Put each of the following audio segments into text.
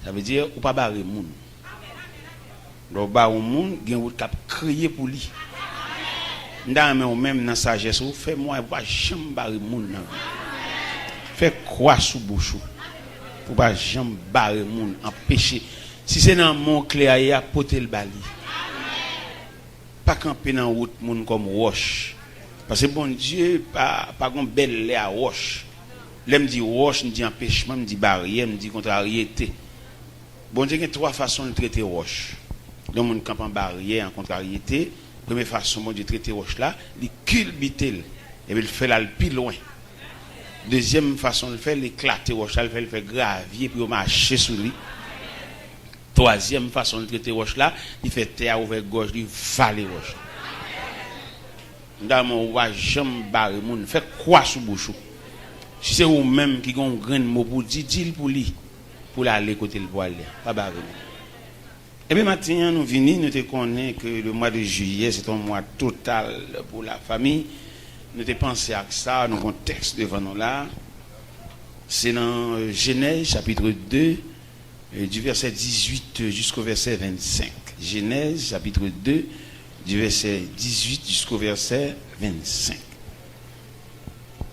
Ça veut dire ou pas barrer moun. Donc ba ou moun gen ou cap crier pour lui. Nda mais ou même dans sagesse ou fait moi pas jamais barrer moun nan. Fait croix sous bouche pour pas jamais barrer moun empêcher. Si c'est dans mon clé à porter le bali. Pas camper dans route moun comme roche. Parce que bon Dieu pas gon belle lait à roche. L'aime dit roche, me dit empêchement, me dit barrière, me dit contrariété. Bon Dieu, il y a trois façons de traiter roche. Le monde camp en barrière, en contrariété. Première façon, bon Dieu, traiter roche là, il culbute et il fait là le plus loin. Deuxième façon de faire, il éclate roche là, il fait gravier puis il marcher sur lui. Troisième façon de traiter roche là, il fait terre ouvert gorge, il vale roche. Dans mon roi, j'aime barrer moun, fait quoi sous bouche. Si c'est vous même qui ont un grand mot pour dire, dis-le pour lui, pour aller côté le poil, pas barrer. Et bien maintenant, nous venons, nous te connaissons que le mois de juillet, c'est un mois total pour la famille. Nous te pensons à ça, nous avons un texte devant nous là. C'est dans Genèse, chapitre 2, du verset 18 jusqu'au verset 25. Genèse, chapitre 2, du verset 18 jusqu'au verset 25.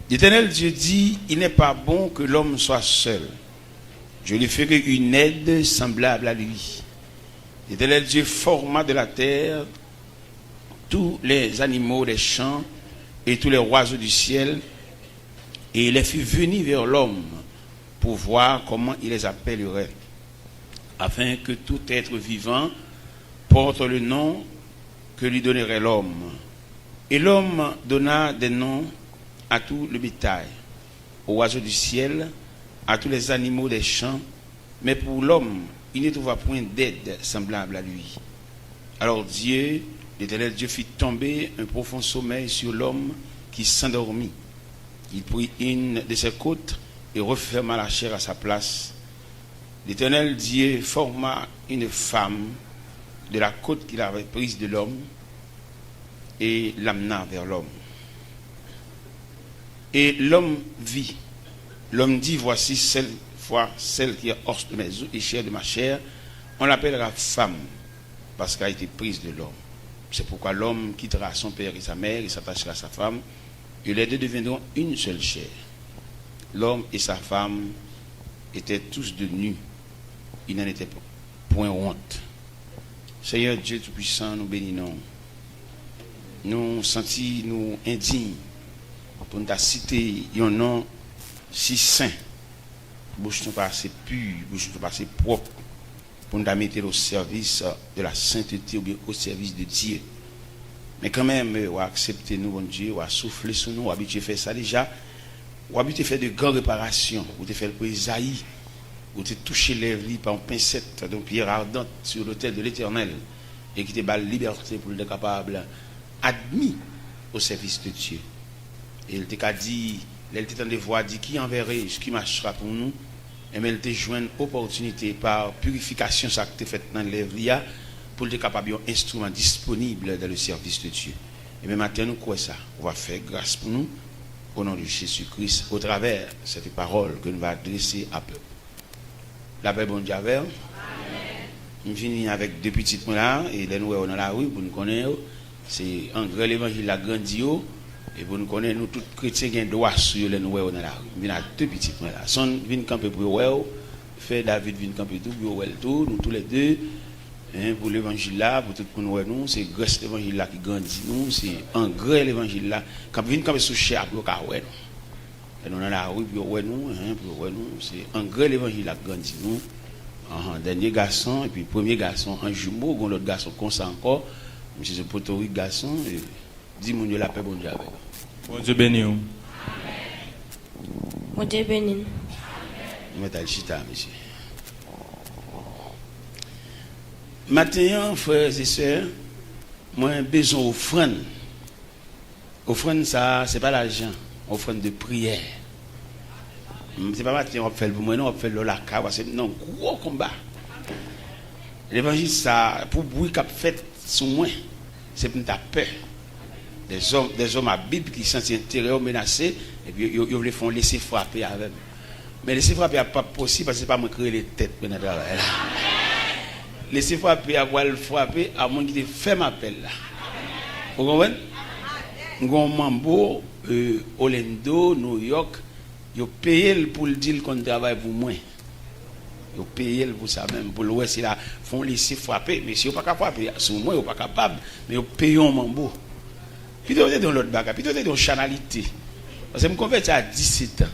L'Éternel Dieu dit, il n'est pas bon que l'homme soit seul. Je lui ferai une aide semblable à lui. L'Éternel Dieu forma de la terre tous les animaux des champs et tous les oiseaux du ciel, et il les fit venir vers l'homme pour voir comment il les appellerait, afin que tout être vivant porte le nom que lui donnerait l'homme. Et l'homme donna des noms à tout le bétail, aux oiseaux du ciel, à tous les animaux des champs, mais pour l'homme, il ne trouva point d'aide semblable à lui. Alors Dieu, l'Éternel Dieu, fit tomber un profond sommeil sur l'homme qui s'endormit. Il prit une de ses côtes et referma la chair à sa place. L'Éternel Dieu forma une femme de la côte qu'il avait prise de l'homme et l'amena vers l'homme. Et l'homme vit. L'homme dit, voici celle qui est os de mes os et chair de ma chair. On l'appellera femme parce qu'elle a été prise de l'homme. C'est pourquoi l'homme quittera son père et sa mère et s'attachera à sa femme. Et les deux deviendront une seule chair. L'homme et sa femme étaient tous de nus. Ils n'en étaient point honte. Seigneur Dieu Tout-Puissant, nous bénissons. Nous sentons nous indignes pour nous citer un nom si saint. Bouche nous pas assez pure, bouche nous pas assez propre pour nous mettre au service de la sainteté ou bien au service de Dieu. Mais quand même, on va accepter nous, bon Dieu, on va souffler sur nous, on va habituer à faire ça déjà, on va habituer à faire de grandes réparations, on va faire le Isaïe, on va toucher les lèvres par une pincette d'une pierre ardente sur l'autel de l'Éternel et qui te bat la liberté pour le capable admis au service de Dieu. Et il t'a dit, il t'a de voix dit qui enverrait, ce qui marchera pour nous, et mais il t'a joué une opportunité par purification ça que tu fait dans les lèvres pour être capable d'un instrument disponible dans le service de Dieu. Et même maintenant nous croyons ça, on va faire grâce pour nous au nom de Jésus-Christ au travers de cette parole que nous va adresser à peuple. La paix bon Dieu avec. Nous finissons avec deux petites mots là et les nous dans la rue pour nous connaître. C'est en grand l'évangile la grandio. Et pour nous connaître, nous tous chrétiens qui ont droit sur les nous dans la rue. Nous venons à deux petites mains là. Son vient camper pour well, fait David vient camper tout pour well tout, nous tous les deux pour l'évangile là, pour tout pour nous c'est grâce l'évangile là qui grandit nous, c'est en grand l'évangile là. Quand vient camper sous chair pour ka ouais. Et nous dans la rue pour ouais nous, c'est en grand l'évangile là qui grandit nous. Dernier garçon et puis premier garçon en jumeau, l'autre garçon comme ça encore. Monsieur ce potorique garçon dis mon Dieu la paix bon Dieu avec. Bon Dieu béni. Bon Dieu béni. Mettez le chita, monsieur. Maintenant, frères et sœurs, moi j'ai besoin d'offrande. Offrande, ça, c'est pas l'argent. Offrande de prière. C'est pas matin, on va faire pour moi, non, on va faire le laca, c'est non, gros combat. L'évangile, ça, pour bruit qu'a fait sous moi, c'est pour ta peur. Des hommes à Bible qui sont intérieurs menacés, et puis ils les font laisser frapper avec. Mais laisser frapper n'est pas possible parce que ce n'est pas moi créer les têtes pour notre travail. Laisser frapper, avoir le frapper, à moins qu'il fait ma appel là. Vous comprenez? Mambo, Orlando, New York, ils payé pour le dire qu'on travaille pour moi. Ils payé pour ça même, pour le ouais, c'est là, font laisser frapper, mais si ils ne sont pas capables, sur moi, ils ne sont pas capables, mais ils payent un mambo. Puis ils sont dans l'autre bagarre, puis ils sont dans la chanalité. Parce que je me convertis à 17 ans.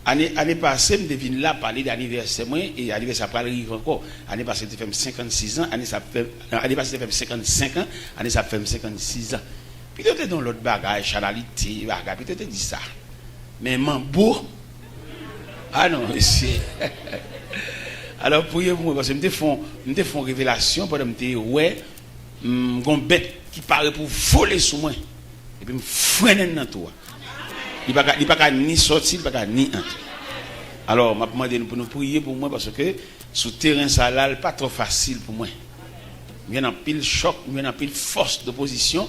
L'année passée, je devine là parler d'anniversaire, et l'anniversaire après arrive encore. L'année passée, je fait 56 ans, l'année passée, je fait 55 ans, l'année ça fait 56 ans. Puis tu es dans l'autre bagage, chanalité, bagage, puis tu te dis ça. Mais mambo, ah non, c'est. Alors, priez pour moi, parce que je me font révélation pendant que je ouais, une bête qui paraît pour voler sur moi. Et puis, je me freine dans toi. Il ne peut pas ni sortir, il ne peut pas ni entrer. Alors, je me demande pour nous prier pour moi, parce que sur le terrain, ça n'est pas trop facile pour moi. Il y a un pile choc, il y a un pile force d'opposition.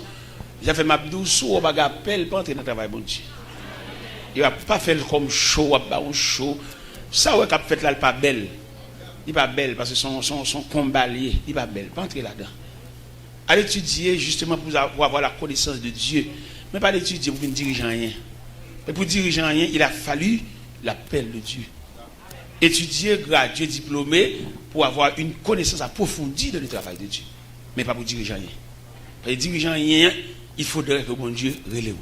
J'ai fait ma douce ou un appel pour entrer dans le travail, bon Dieu. Il ne va pas faire comme show, un show. Ça, ouais, qu'il a fait là, il n'est pas belle. Il n'est pas belle parce que son combat lié, il n'est pas belle. Pas entrer là-dedans. À l'étudier justement pour avoir la connaissance de Dieu. Mais pas l'étudier pour ne diriger rien. Et pour diriger rien, il a fallu l'appel de Dieu. Étudier, graduer, diplômé pour avoir une connaissance approfondie de le travail de Dieu. Mais pas pour diriger rien. Pour diriger rien, il faudrait que bon Dieu relève.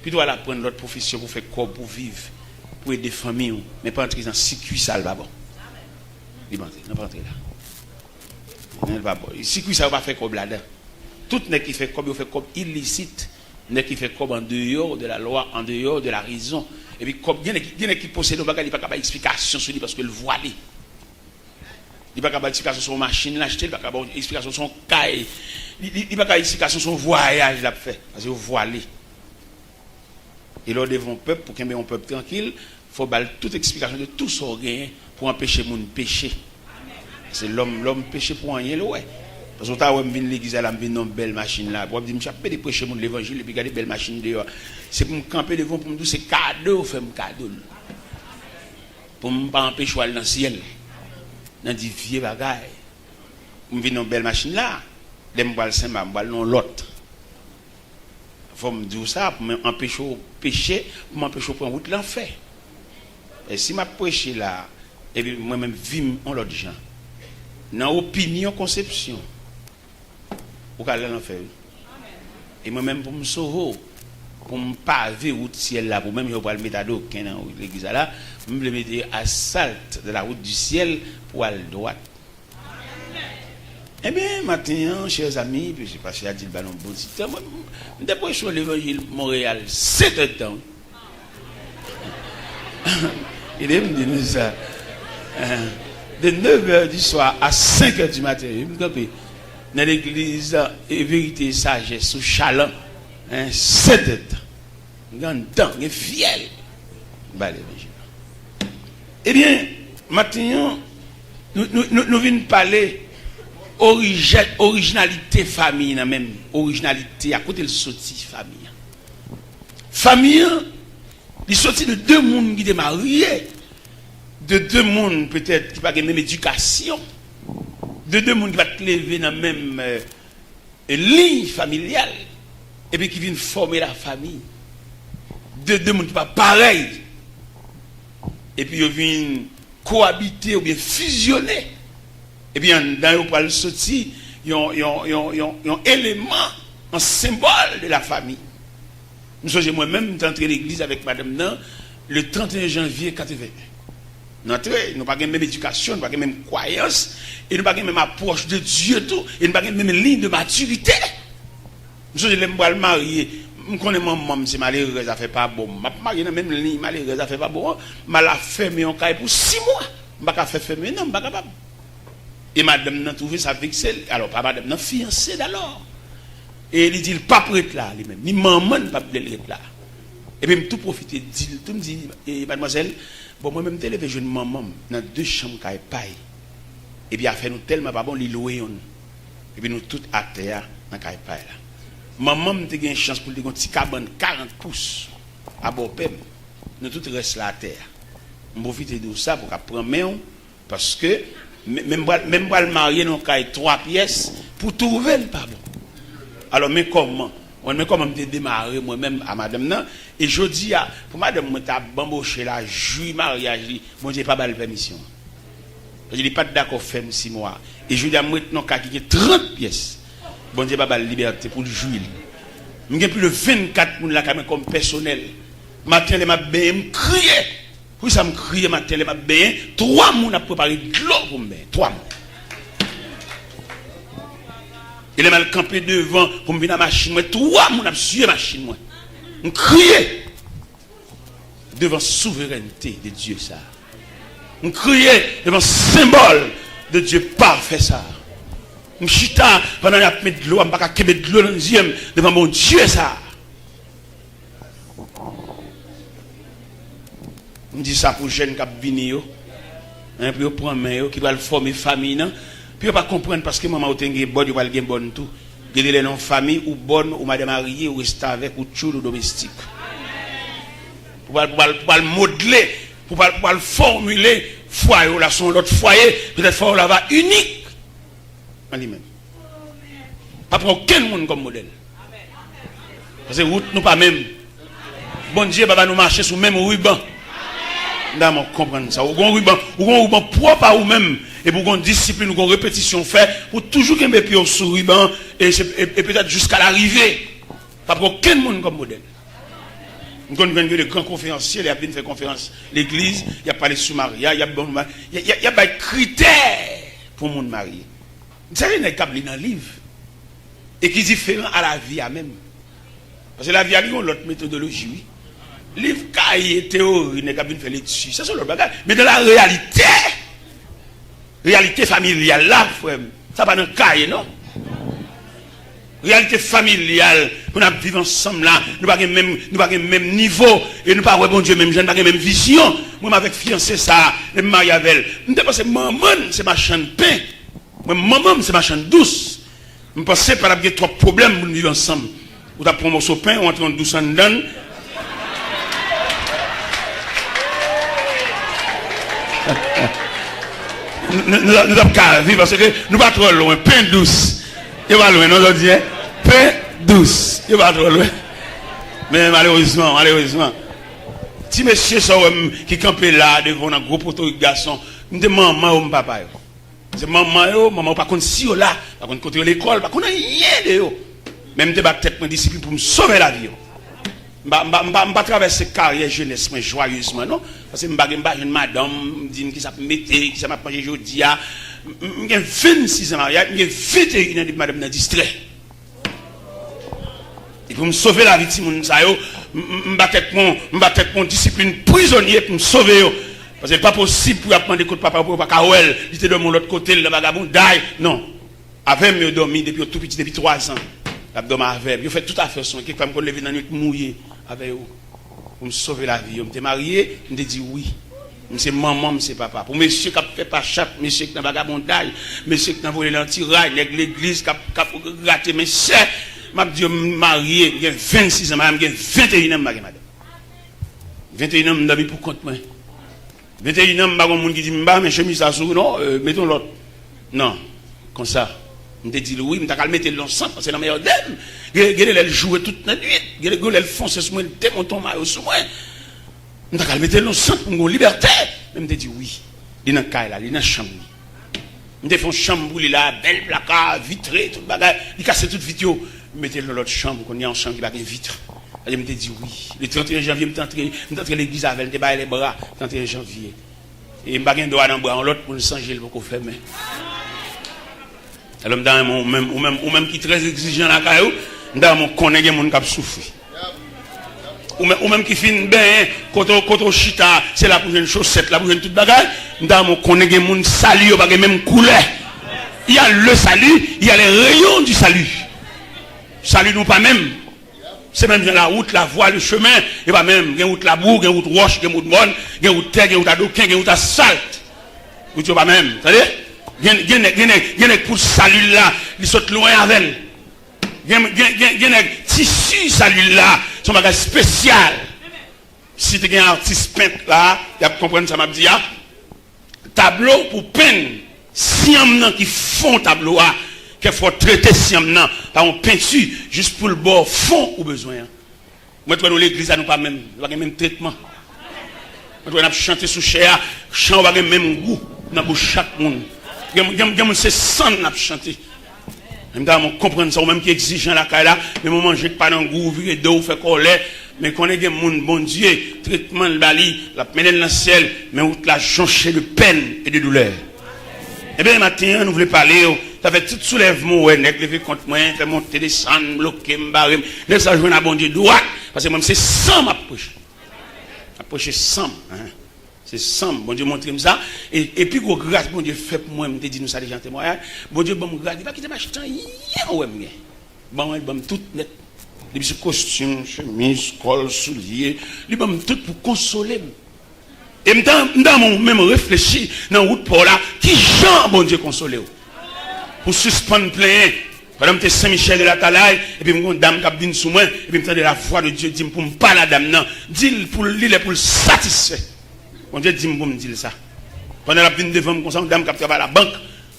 Puis doit apprendre l'autre profession pour faire corps, pour vivre, pour aider des familles, mais pas entrer dans le circuit sale, pas bon. Il ne pas entrer là. Le circuit sale va faire comme là-dedans. Tout n'est qui fait comme il fait comme illicite, n'est qui fait comme en dehors de la loi, en dehors de la raison. Et puis comme il y en a qui possèdent, il n'y a pas capable d'explication sur lui parce que le voile. Il n'y a pas capable d'explication sur la machine l'acheter, il n'y a pas capable d'explication sur son cahier, il n'y a pas capable d'explication sur son voyage l'a fait parce que voilé. Et là devant peuple pour qu'il y ait un peuple tranquille, il faut baller toute explication de tout son gain pour empêcher mon péché. C'est l'homme péché pour rien là ouais. Parce que quand je viens à l'église, je viens dans une belle machine là. Pour me dire, je vais prêcher l'évangile et puis regarder une belle machine dehors. C'est pour me camper devant, pour me dire, c'est cadeau, fait un cadeau. Pour ne pas empêcher d'aller dans le ciel. Dans des vieux bagailles. Je viens dans une belle machine là. Je vais le Saint-Bas, je vais dans l'autre. Il faut me dire ça pour m'empêcher de pécher, pour m'empêcher de prendre route l'enfer. Et si je prêche là, et puis moi-même, je vis en l'autre gens. Dans l'opinion, conception. Pour aller l'enfer. Et moi-même, pour me sauver, pour me paver route ciel là, pour même je vais le mettre à dos, dans l'église là, je vais le mettre à salte de la route du ciel pour aller à droite. Eh bien, maintenant, chers amis, puis je sais pas si j'ai dit le ballon bon temps, depuis sur l'évangile Montréal, 7 ans. Il est me dit ça. De 9h du soir à 5h du matin, dans l'église, et vérité et sagesse, sous chaland, 7 ans. Grand temps, il est fiel. Eh bien, maintenant, nous venons parler originalité famille, même originalité, à côté de sorti famille. Famille, il sorti de deux mondes qui étaient mariés. De deux mondes peut-être qui n'ont pas la même éducation, de deux mondes qui vont te lever dans la même ligne familiale, et puis qui viennent former la famille, de deux mondes qui ne sont pas pareils, et puis ils viennent cohabiter ou bien fusionner, et bien dans le sorti, ils ont un élément, un symbole de la famille. Moi-même, je suis entré à l'église avec madame Nan le 31 janvier 81. Nous n'avons pas la même éducation, nous n'avons pas la même croyance, et nous n'avons pas la même approche de Dieu, tout, et nous n'avons pas la même ligne de maturité. Nous sommes les mariés. Je connais mon maman, c'est malheureux, ça ne fait pas bon. Je marié dans la même ligne, malheureux, ça ne fait pas bon. Je l'ai fermé en caille pour 6 mois. Je ne peux pas faire fermer, non, je ne suis pas capable. Et madame n'a trouvé ça vexé. Alors, pas madame n'a fiancé d'alors. Et il dit, il n'est pas prêt là, lui-même. Ni maman n'est pas prêt là. Et puis, tout profiter, tout me dit, mademoiselle, bon, moi-même, je suis jeune maman dans 2 chambres qui paille. Et puis, il a fait nous tellement pas bon, il loué. Et puis, nous tous à terre dans la paille là. Maman, je eu une chance pour dire un petit cabane 40 pouces à Bopem. Nous tous restons là à terre. Je profite de ça pour prendre main parce que même pas le marier dans caille 3 pièces pour trouver le pas bon. Alors mais comment me démarrer moi-même à madame nan et je dis pour madame moi t'a bamboché la juillet mariage moi j'ai pas balle permission. Je dis pas d'accord faire 6 mois et je dis à moi non ka qui 30 pièces. Bon Dieu pas balle liberté pour le juillet. J'ai plus de 24 moun là comme personnel. Matin les m'a bien me crier. Oui ça me crier matin les m'a bien 3 moun a préparé de l'eau pour me 3 moun. Il est mal campé devant pour me venir à la machine. Moi, 3 moun a suivi la machine. Moi, on criait devant la souveraineté de Dieu. Ça. On criait devant le symbole de Dieu parfait. Ça. On chita pendant qu'il y a de l'eau, on ne peut pas mettre de l'eau dans le deuxième devant mon Dieu. Ça. On dit ça pour les jeunes qui viennent, pour prendre main, qui veulent former famille. Puis on ne pas comprendre parce que maman a une bonne, il a bonne tout. Il y a des famille ou bonne, ou madame mariée, ou rester avec, ou tchoul, ou domestique. Pour le modeler, pour le formuler, foyer, là, son l'autre foyer, peut-être foyer là-bas unique. En lui-même. Pas pour aucun monde comme modèle. Parce que route nous pas même. Bon Dieu, va nous marcher sur le même ruban. Nous comprendre ça. Ou un ruban propre à vous-même. Et pour une discipline, une répétition fait, pour toujours qu'il y ait un sourire et peut-être jusqu'à l'arrivée. Pas pour aucun monde comme modèle. Nous avons des grands conférenciers, il y a bien fait conférence. L'église, il y a pas les sous-mariés, il y a des critères pour le monde marié. Vous savez, il y a des câbles dans le livre. Et qui est différent à la vie à même. Parce que la vie a une autre méthodologie. Oui. Livre, cahier, théorie, il y a bien fait là-dessus. Ça, c'est l'autre bagage. Mais dans la réalité familiale, là, frère, ça va dans le cahier, non? Réalité familiale, nous vivons ensemble là, nous n'avons pas le même niveau, et nous n'avons pas bon Dieu, même je n'ai pas la même vision. Moi, avec fiancé ça, je me marie avec elle. Je pense que maman, c'est ma chaîne de pain. Moi, maman, c'est ma chaîne douce. Je pense que par exemple, 3 problèmes pour nous vivre ensemble. Ou tu as pris un morceau de pain, ou on entre douce en dedans. Nous avons qu'à vivre parce que nous ne sommes pas trop loin. Pain douce. Il va loin, nous avons dit, pain douce. Il va trop loin. Mais malheureusement, si monsieur qui campait là devant un gros poteau de garçon, nous demandons maman ou papa. C'est maman, pas contre si là, pas contre côté l'école, pas contre rien de eux. Même de battre tête mon discipline pour me sauver la vie. Je ne vais pas traverser carrière jeunesse joyeusement, non? Parce que je ne vais pas une madame, qui s'appelle Mété, qui s'appelle Pangé Jodia. J'ai 26 ans, j'ai 21 ans de madame dans distrait. Et pour me sauver la vie de mon sayo, je vais mon discipline prisonnier pour me sauver. Parce que ce n'est pas possible pour apprendre des coups de papa pour pas Kawel, il était de mon autre côté, le vagabond, die. Non. Avec me dormi depuis tout petit, depuis 3 ans. L'abdomen avec. Je fais tout à fait son. Quelqu'un me lever dans la nuit mouillé avec vous. Pour me sauver la vie. Je me suis marié, je me dis oui. C'est maman, c'est papa. Pour monsieur qui a fait pas chape, monsieur qui a vagabondage, monsieur qui a volé l'antirail, l'église qui a raté mes chers. Je me dis marié, il y a 26 ans, il y a 21 ans, madame. 21 ans, je suis pour compte moi. 21 ans, je suis un qui dit, mais chemise à sous, non, mettons l'autre. Non, comme ça. Je me dis oui, je vais mettre l'ensemble, parce que c'est la meilleure d'elle. Elle joue toute la nuit. Elle fonce sur moi, elle démonte ton maillot sur moi. Je vais mettre l'ensemble pour me liberté. Je me dis oui. Il est dans le cas, il est dans la chambre. Je fais une chambre, il a belle placard, vitrée, tout le bagage. Il casse toute vidéo. Je mets dans l'autre chambre, qu'on est en chambre qui n'a pas de vitre. Je me dis oui. Le 31 janvier, je suis entré à l'église avec elle, je suis les bras, le 31 janvier. Et je n'ai pas de doigt dans le bras, l'autre pour le changer, le pour faire. Alors, ou même qui est très exigeant dans la caillou, dans mon connaît des gens qui souffrent. Ou même qui finit bien, quand on chita, c'est la prochaine chaussette, la prochaine toute bagage, dans mon connaît des gens salut, pas même couleur. Il y a le salut, il y a les rayons du salut. Salut nous pas même. C'est même la route, la voie, le chemin, et pas même, il y a route la boue, il y a route roche, il y a route bonne, il y a route terre, il y a route adoquin, il y a route asphalte. Vous ne pas même, vous savez? Il y a pour salut là, ils sont loin avec elle. Il y a un tissu salut là, son bagage spécial. Si tu as un artiste peintre là, tu vas comprendre ça m'a dit tableau pour peindre siam qui font tableau qu'il faut traiter siam par une peinture juste pour le bord fond ou besoin. Moi toi dans l'église nous pas même traitement. Moi on chanter sous chair, chant pas même goût dans bouche chaque monde. Gam c'est sang n'a chanter. Même on comprendre ça même qui exigeant la caille là, mais on manger pas dans goût, virer d'eau fait colère. Mais qu'on ait des monde, bon Dieu, traitement de bali, la peine dans le ciel, mais où la jonché de peine et de douleur. Eh bien, matin, nous voulons parler, ça fait tout soulèvement, ouais, lever contre moi, faire monter, descendre, bloquer, me barrer, laisse ça jouer à bon Dieu droit, parce que même c'est 100 m'approche. Approcher 100, hein. C'est 100, bon Dieu montre comme ça. Et puis, grâce, bon Dieu fait pour moi, me dit nous ça déjà en témoignage, bon Dieu, bon, me regarde, il va quitter ma chute, ouais, bon, tout net. Les petits costumes, chemise, col, souliers, les bam tout pour consoler. Et dans mon même réfléchi dans route pour là, qui Jean bon Dieu consoler pour suspendre plein. Pendant que Saint-Michel de la Talaye, et puis mon dame qui vient sous moi, et puis me la voix de Dieu dit pour me parler la dame non, dit pour lui pour le satisfaire. Bon Dieu dit pour me dire ça. Pendant la vient devant me dame qui travaille à la banque.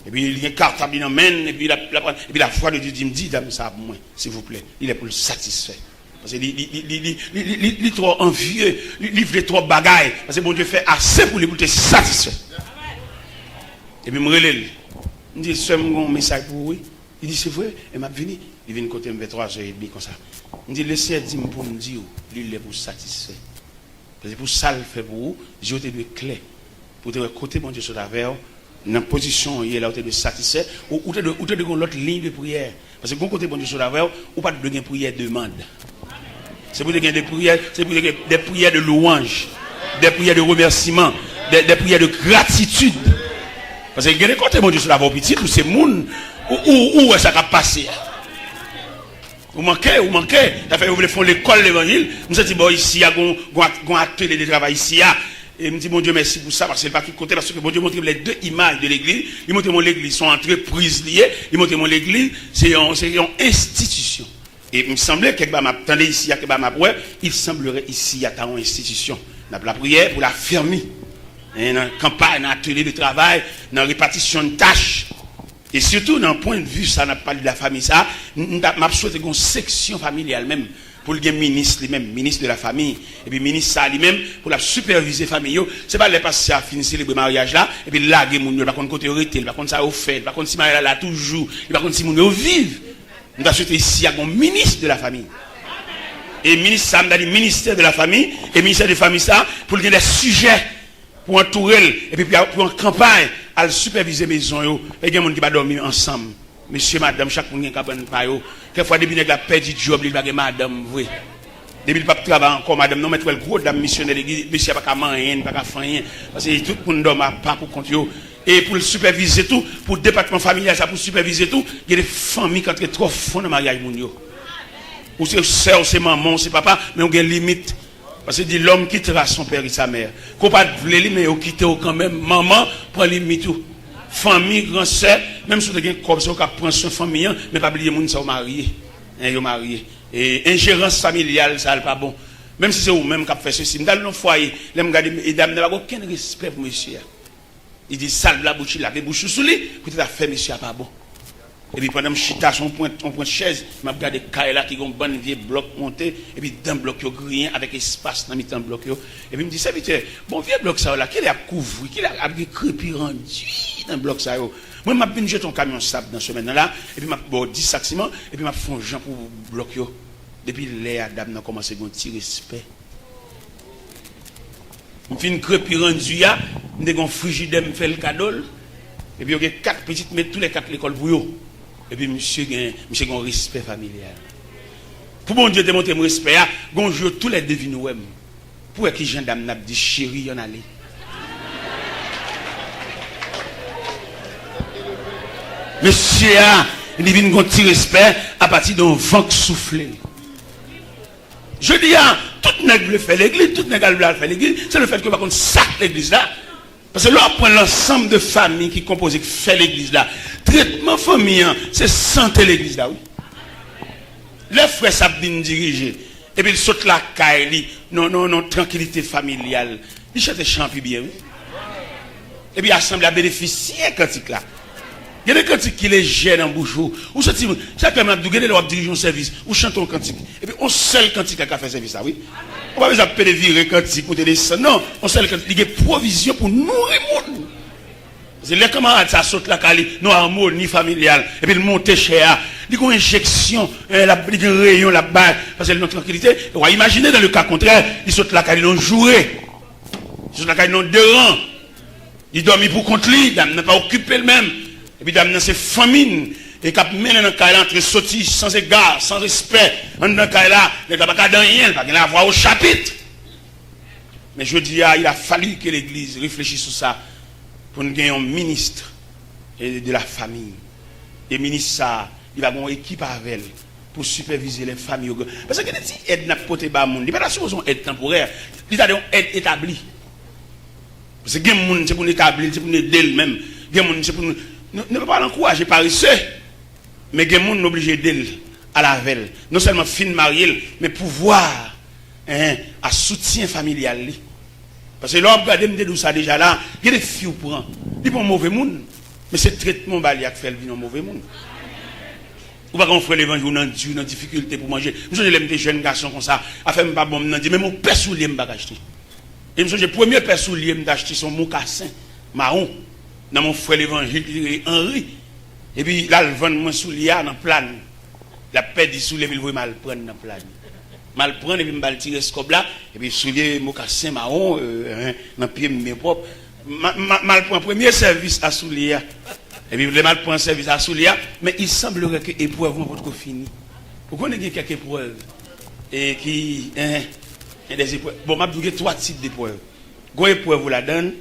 Et puis il y a une carte à bien amène, et puis la foi de Dieu dit, me dit, dame, ça pour moi, s'il vous plaît. Il est pour le satisfaire. Parce qu'il est trop envieux, il fait trop bagaille. Parce que bon Dieu fait assez pour lui pour te satisfaire. Et puis il me relève. Il me dit, c'est un message pour vous. Il dit, c'est vrai, il m'a venu. Il vient côté vers 3h30 comme ça. Il me dit, laissez dire pour me dire, il est pour satisfaire. Parce que pour ça, le fait pour vous, Dieu te doit clair. Pour te côté mon Dieu sur la verre. Dans la position il est là où tu es satisfait ou tu es dans l'autre ligne de prière parce que quand côté bon Dieu sur la veille ou pas de prière demande c'est pour des prières c'est pour des prières de louange des prières de remerciement des prières de gratitude parce que quand côté bon Dieu sur la veille petit ou c'est monde où ça va passer vous manquez ça fait vous voulez faire l'école l'évangile nous dit bon ici il y a un atelier de travail ici et me dit, mon Dieu, merci pour ça, parce que c'est pas qui côté, parce que mon Dieu montre les deux images de l'église. Il montre mon l'église, sont entreprises liées. Il montre mon l'église, c'est une institution. Et il me semblait que m'attendait ici, il semblerait ici, à une institution. On a la prière pour la fermer. Dans la campagne, dans l'atelier de travail, dans la répartition de tâches. Et surtout, dans le point de vue, ça n'a pas de la famille, ça, m'a souhaité une section familiale même. Pour le ministre lui-même, ministre de la famille, et puis ministre ça lui-même, pour la superviser famille, c'est pas les passer à finir le mariage là, et puis là, il n'y a pas de côté arrêté, il n'y a pas de ça au fait, il n'y a pas de si mariage là toujours, il n'y a pas de si moun vive. Nous avons souhaité ici un ministre de la famille. Et ministre ça, on a dit ministère de la famille, et ministère de la famille ça, pour qu'il y ait des sujets, pour entourer, et puis pour en campagne, à superviser maison, et il y a des gens qui vont dormir ensemble. Monsieur, madame, chaque monde qui a pas yo. Quelquefois, depuis que la perdu job, il va que madame, oui. Depuis le pape travaille encore, madame, non, mais le gros dame missionnaire, monsieur, pas qu'à manger, pas qu'à faire rien. Parce que tout le monde dorme pas pour compte yo. Et pour le superviser tout, pour le département familial, ça pour superviser tout, il y a des familles qui entrent trop fond dans le mariage, ou c'est soeur, c'est maman, c'est papa, mais on a une limite. Parce que dit l'homme quittera son père et sa mère. Qu'on pas de vouloir, mais on quitte quand même maman pour limite tout. Famille, grand sœur, même si vous avez un corps, vous prendre soin famille, mais pas oublier les gens qui sont mariés. Et ingérence familiale, ça n'est pas bon. Même si c'est vous-même qui fait ceci. Dans le foyer, les dames n'ont aucun respect pour monsieur. Il dit, salve la bouche, la bouche sous lui, peut-être faire monsieur pas bon. Et puis pendant que je chita son point de chaise, je me regarde des là qui ont un bon vieux bloc monté, et puis dans le bloc, il y a grillé avec espace dans le bloc. Et puis il me dit, ça veut dire, bon vieux bloc ça là, qu'il a couvert, qu'il a crépi rendu dans le bloc ça. Moi, je vais jeter un camion sable dans ce semaine-là, et puis je vais 10 sacs ciment, et puis je fais un gens pour le bloc. Depuis les dames ont commencé à petit respect. Je fais une crépi rendu, je fais un frigidaire, je fais le cadeau, et puis il y a 4 petites, mais tous les 4 l'école pour eux. Et puis, monsieur a un respect familial. Pour mon Dieu démontrer mon respect, bonjour tous les devines. Pour qui Jean Dame n'a dit chérie, y en allait. Monsieur il vient un petit respect à partir d'un vent soufflé. Je dis, tout le monde fait l'église, tout le monde fait l'église, c'est le fait que par contre, sac l'église là. Parce que là, on prend l'ensemble de familles qui composent, qui fait l'église là. Traitement famille, c'est santé l'église là, oui. Les frères savent bien diriger. Et puis il saute la caille, non, tranquillité familiale. Il chante champi bien, oui. Et puis il assemble à bénéficier cantique là. Il y a des cantiques qui les gênent en bouche. Ou ça, chaque fois, vous avez dirigé un service, ou chantez un cantique. Et puis on seul cantique qui a fait service là, oui. On va pas besoin de virer cantique pour te descendre. Non, on seul cantique, il y a provision pour nourrir le monde. C'est les camarades, ça saute la caille, non harmonie familiale. Et puis il monte cher. Il y a une injection, il y a un rayon là-bas, parce que notre tranquillité. On va imaginer dans le cas contraire, il saute la caille, ils ont joué. Il saute la caille, ils ont deux rangs. Il dormit pour contre lui, il n'a pas occupé le même. Et puis, dans ces famines, et qui mènent dans le cas là, entre sortir sans égard, sans respect, dans le cas là, il n'y a pas de rien, il n'y a pas au chapitre. Mais je dis, il a fallu que l'Église réfléchisse sur ça, pour nous gagner un ministre de la famille. Et le ministre, ça, il va avoir une équipe avec elle, pour superviser les familles. Parce que si aide n'a pas de monde, il n'y a pas de aide temporaire, il y a une aide établie. Parce que c'est pour nous établir, c'est pour nous aider même. C'est pour nous. Ne peut pas l'encourager paresseux, mais il y a des gens obligés d'aider à la veille. Non seulement fin marié, mais pouvoir à soutien familial. Parce que l'homme regarde me dit ça déjà là, il y a des filles qui prennent. Ils sont mauvais monde, mais c'est le traitement qui fait le mauvais monde. Ou pas qu'on fait l'évangile dans difficulté pour manger. Je l'aime des jeunes garçons comme ça, à faire pas bon, mais mon père soulier m'a acheté. Et le premier père soulier m'a acheté son mocassin marron. Dans mon frère l'évangile, Henri. Et puis là, le vend mon soulier dans le plan. La paix du soulier, il veut mal prendre dans le plan. Mal prendre, et puis il tirer ce cob là. Et puis soulier, mocassin marron, dans le pied, mes propres. Mal prendre premier service à soulier. Et puis le mal prendre service à soulier. Mais il semblerait que l'épreuve va être finie. Pourquoi on a quelques épreuves? Et qui. Des épreuves. Bon, je vais vous 3 types d'épreuves. Une épreuve, vous la donne.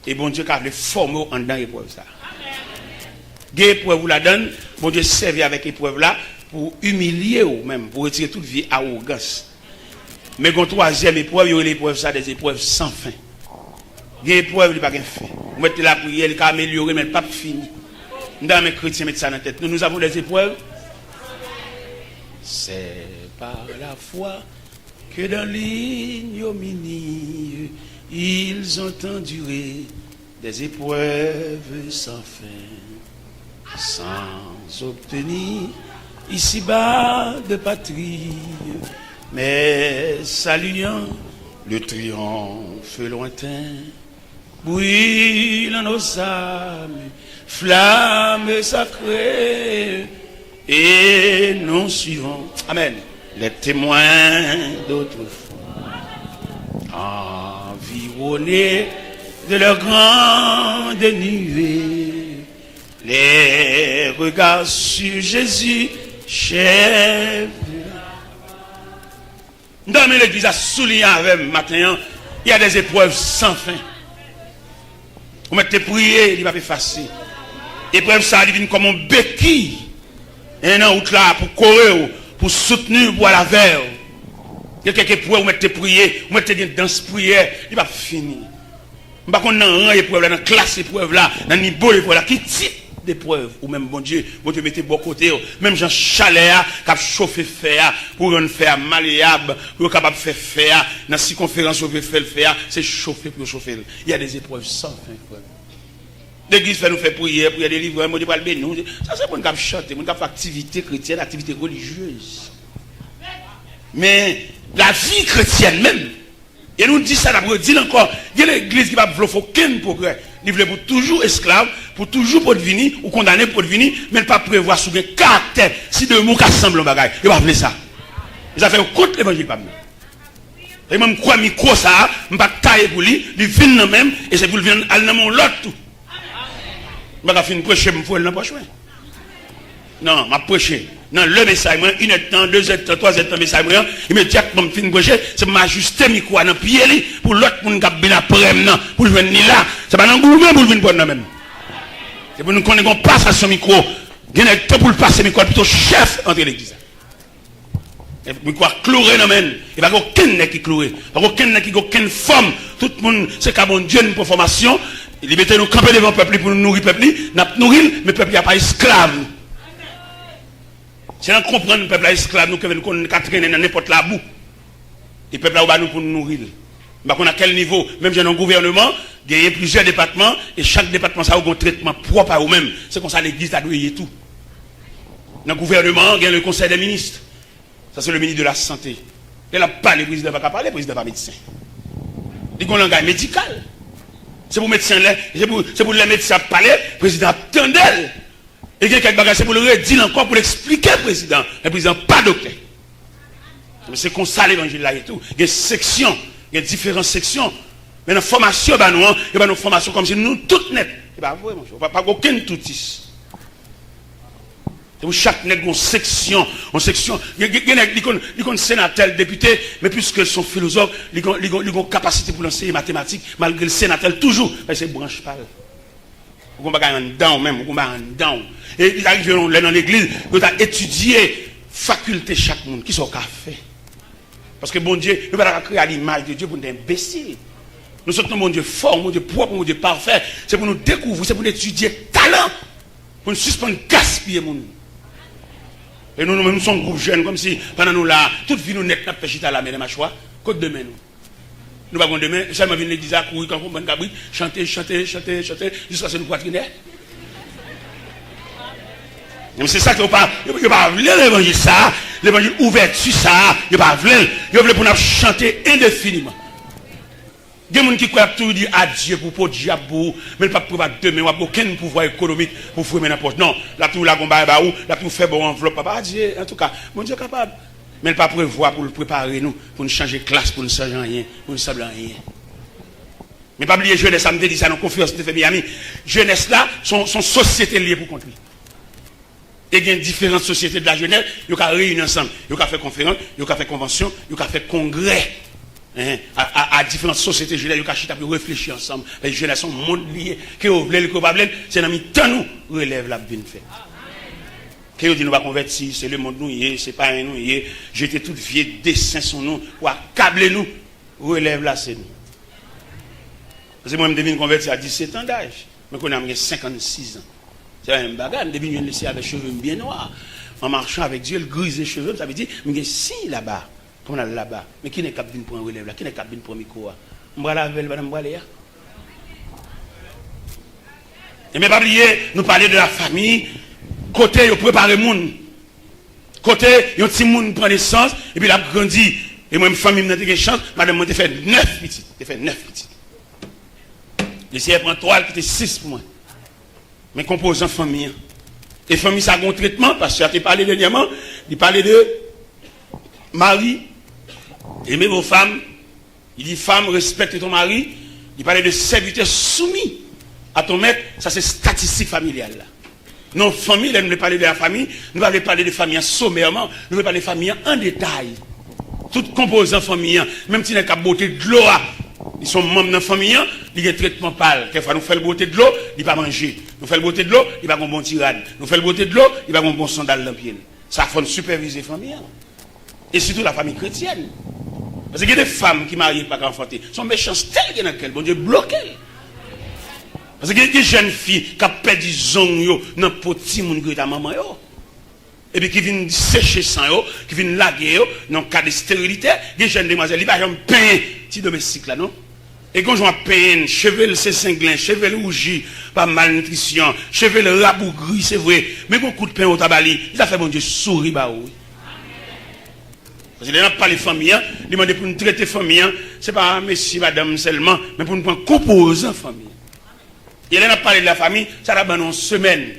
Et bon Dieu, qui a formé en dedans l'épreuve ça. Une épreuve vous la donne, bon Dieu servi avec l'épreuve là pour humilier ou même, pour retirer toute vie arrogance. Mais une troisième épreuve, il y a l'épreuve ça, des épreuves sans fin. Une épreuve, il n'y a pas de fin. Vous mettez la prière, il a amélioré, mais pas fini. Dans mes chrétiens, mettez ça dans la tête. Nous avons des épreuves. C'est par la foi que dans l'ignominie, ils ont enduré des épreuves sans fin, sans obtenir ici-bas de patrie, mais saluant le triomphe lointain, brûle en nos âmes, flamme sacrée, et nous suivons, amen, les témoins d'autrefois. Environnés de leur grande nuée, les regards sur Jésus, chef. Dans l'église à souligner avec matin, il y a des épreuves sans fin. Vous mettez prier, il va pas facile. Épreuve ça devient comme un béquille. Un an ou là pour courir, pour soutenir, pour la vers. Il y a quelques épreuves, vous mettez prier, vous mettez dans ce prière, il va finir. Je ne sais pas qu'on a un rang épreuve là, dans la classe épreuve là, dans le niveau épreuve là, qui type d'épreuve, ou même bon Dieu mettez bon côté, même Jean Chalet, qui a chauffé fer, pour rendre fer malléable, pour capable de faire fer, dans la circonférence, vous pouvez faire le fer, c'est chauffer pour chauffer. Il y a des épreuves sans fin. L'église fait nous faire prière, pour y a des livres, moi je parle de nous. Ça c'est pour nous chanter, pour nous faire activité chrétienne, activité religieuse. Mais la vie chrétienne même, et nous dit ça, nous dit encore, il y a l'église qui va faire aucun progrès. Il veut pour toujours esclave, pour toujours pour devenir, ou condamné pour devenir, mais ne pas prévoir sur un caractère, si deux mots qui assemblent en bagaille. Il va faire ça. Ils ont fait contre l'évangile pas mal. Et même quoi micro ça, je ne vais pas tailler pour lui, il vient même, et c'est pour lui venir à l'autre tout. Je ne vais pas finir prêcher, je ne vais pas prêcher. Non, je vais prêcher. Non, le message, 1 heure de temps, 2 heures de temps, 3 heures de temps, message, immédiatement, je finis prêcher, c'est m'ajuster mes micro dans le pied, pour l'autre, pour nous bien après, pour le venir là. C'est pas dans le gouvernement pour le venir prendre même. C'est pour nous connaître qu'on passe à son micro. Il y a le temps pour le passer micro, plutôt chef entre l'église. Et puis quoi, clouer non même. Il n'y a pas aucun qui clouer. Il n'y a aucun qui a aucune forme. Tout le monde, c'est qu'à bon Dieu, une formation. Il mettez nous camper devant le peuple pour nous nourrir le peuple. Nous nourrir, mais le peuple n'est pas esclave. Si on comprend le peuple est esclave, nous pouvons traîner dans n'importe la boue. Et le peuple là, nous pour nous nourrir. Bah, à quel niveau, même j'ai un gouvernement, il y a plusieurs départements, et chaque département, ça a un traitement propre à eux-mêmes. C'est comme ça l'église a douillé tout. Dans le gouvernement, il y a le conseil des ministres. Ça, c'est le ministre de la santé. Il n'a pas le président va pas parler, le président va pas médecin. Il a un langage médical. C'est pour médecin là, c'est pour les médecins parler, le président attendait. Et il y a quelques bagages, c'est pour le redire encore, pour l'expliquer au président. Le président pas docteur. C'est comme ça l'évangile là et tout. Il y a des sections, il y a différentes sections. Mais dans la formation, il y a une formation comme si nous toutes nettes. C'est pas vrai, mon cher. Pas aucun toutis. C'est pour chaque nègre une section. Il y a des sénateurs, députés, mais puisque sont philosophes, ils ont une capacité pour l'enseigner mathématiques, malgré le sénateur, toujours. C'est branche pas. Vous ne pouvez pas en dedans même, vous ne pouvez pas en dedans. Et ils arrivent dans l'église, ils ont étudié faculté chaque monde. Qui sont fait? Parce que bon Dieu, nous ne pouvons pas créer à l'image de Dieu pour nous imbéciles. Nous sommes mon Dieu fort, mon Dieu propre, mon Dieu parfait. C'est pour nous découvrir, c'est pour nous étudier talent. Pour nous suspendre, gaspiller mon. Et nous sommes un groupe jeune, comme si pendant nous là, toute vie nous net, nous fait chita la mer de ma choix. Côte demain nous. Nous pas demain, seulement venir l'église à courir, quand on va chanter, jusqu'à ce que nous poitrinaires. C'est ça que vous ne pas l'évangile ça, l'évangile ouverture ça, vous ne pas voulez pour nous chanter indéfiniment. Il y a des gens qui croient tout dire adieu pour le diable, mais pas pour demain, aucun pouvoir économique pour faire n'importe. Non, là tout la combat là tout fait bon enveloppe, papa Dieu, en tout cas, mon Dieu est capable. Mais pas prévoir pour le préparer nous, pour nous changer de classe, pour nous changer rien, pour nous savoir rien. Mais pas oublier jeunesse, ça me dit ça dans la conférence de Miami. Jeunesse là, son société liée pour conduire. Et il y a différentes sociétés de la jeunesse, ils ont réuni ensemble, ils ont fait conférence, ils ont fait convention, ils ont fait congrès. À différentes sociétés jeunesse, ils ont réfléchir ensemble. Les jeunes sont monde liés. Que vous voulez, que vous ne voulez, c'est dans le temps nous relève la bien fait. Que vous dites nous va convertir, c'est le monde nous y est, c'est pas un nous y est. J'étais tout vieux dessin sur nous pour accabler nous. Relève là c'est nous. Parce que moi je me converti à 17 ans d'âge, mais qu'on a 56 ans. C'est un bagage, je me laissé avec cheveux bien noirs. En marchant avec Dieu, il grise les cheveux, ça veut dire, je suis si là-bas. Comme on a là-bas. Mais qui n'est capable pour un relève là? Qui n'est capable pour un micro? On va la veille, madame Boaléa. Et mais pas oublier, nous parler de la famille. Côté, il prépare le monde. Côté, il y a un petit monde prend naissance, et puis il a grandi. Et moi, ma famille m'a donné une chance, madame m'a fait 9 petits. Elle fait 9 petits. Le ciel prend 3, qui était 6 pour moi. Mais composant famille. Et famille, ça a un traitement, parce que tu as parlé dernièrement, il parlait de mari. Aimez vos femmes. Il dit femme, respecte ton mari. Il parlait de serviteur soumis à ton maître. Ça, c'est statistique familiale. Là. Non, famille, là, nous ne parlons de la famille. Nous allons parler de famille sommairement. Nous allons parler de famille en détail. Tout composant famille, même si nous avons beauté de l'eau, ils sont membres de la famille, ils ont un traitement pâle. Quelquefois, nous faisons le beauté de l'eau, ils ne pas manger. Nous faisons le beauté de l'eau, ils ne pas un bon tirade. Nous faisons le beauté de l'eau, ils ne pas un bon sandal dans le pied. Ça faut superviser la famille. Et surtout la famille chrétienne. Parce qu'il y a des femmes qui marient pas enfanter. Sont méchantes telles dans qu'elles, bon Dieu, bloqué. Parce qu'il y a des jeunes filles qui ont perdu des ongles dans le petit monde qui est à maman. Et puis qui viennent sécher sang, qui viennent laguer dans le cas de stérilité. Il y a des jeunes demoiselles, ils ne vont pas peindre petit domestique là, non? Et quand je vois peine, cheveux c'est cinglin, cheveux rougi, pas malnutrition, cheveux rabougris, c'est vrai. Mais quand coup de pain au tabali, il a fait bon Dieu sourire, bah oui. Parce qu'il n'a pas les familles, il demande pour nous traiter les familles, ce n'est pas monsieur, madame seulement, mais pour nous prendre composant famille. Il n'a pas parlé de la famille, ça va dans une semaine.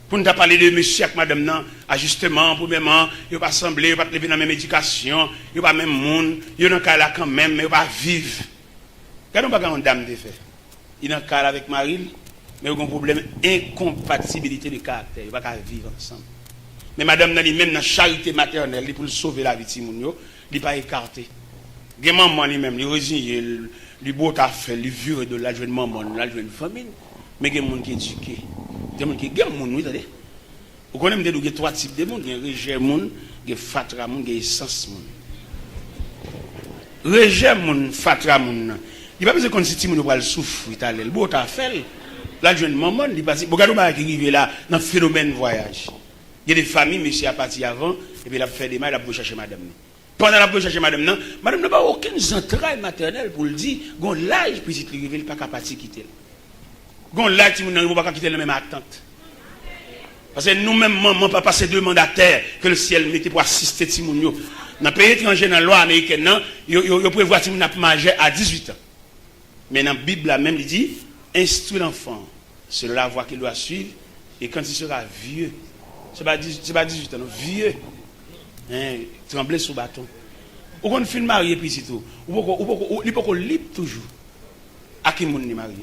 Pour nous parler de monsieur et madame, non, ajustement, premièrement, il ne va pas sembler, il ne va pas lever dans la même éducation, il ne va pas même monde, il n'est pas là quand même, mais il ne va pas vivre. Regardons pas quand une dame de fait. Il est en cas avec Marie, mais il y a un problème d'incompatibilité de caractère, il ne va pas vivre ensemble. Mais madame n'a même dans la charité maternelle, pour sauver la vie de Timounio, il n'est pas écarté. Il y a maman lui-même, il est résigné, il est beau à faire, il est vieux de la jeune maman, la jeune famille. Mais il y a des gens qui sont éduqués. Il y a des gens qui sont éduqués. Vous vous connaissez, il y a 3 types de monde. Il y a rejet, il y a fatra, il y a essence. Rejet, fatra, il n'y a pas besoin qu'on se dise qu'il va le souffrir. Il est beau à faire. La jeune maman, il passe. Regardez qui arrive là, dans le phénomène voyage. Il y a des familles, monsieur a parti avant, et puis il a fait des mal, il a chercher madame. Pendant la recherche madame n'a pas aucune entraille maternelle pour le dire, gon l'âge petit rivé pas capable quitter. Gon l'âge ti moun pas quitter la même attente. Parce que nous-mêmes maman papa c'est deux mandataires que le ciel mettait pour assister ti moun yo. Dans pays étranger dans la loi américaine non, yo prévoit ti moun a manger à 18 ans. Mais dans la Bible là même il dit instruis l'enfant sur la voie qu'il doit suivre et quand il sera vieux, c'est pas 18 ans, non, vieux. Hein, trembler sous bâton. Ou qu'on fin marié puis c'est tout. Ou il peut qu'on libre toujours. À qui moun ni marié.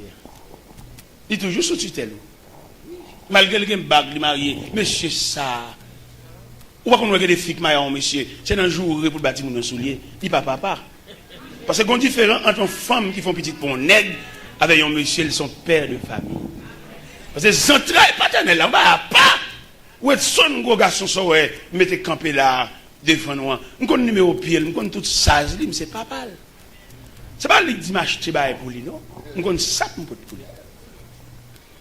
Il toujours sous tutelle. Malgré le bague li marié, monsieur ça. Ou pas qu'on regarde des filles mariées monsieur, c'est dans jour pour bâtir mon soulier, il pas papa. Parce que qu'on différent entre une femme qui font petite pour un nègre avec un monsieur son père de famille. Parce que les entrailles paternelles là, pas. Ou est son gros garçon ça ouais, mettez camper là devant nous. On connaît numéro pied, on connaît tout ça, c'est papa. C'est pas lui qui dit m'acheter bail pour lui non. On connaît ça pour lui.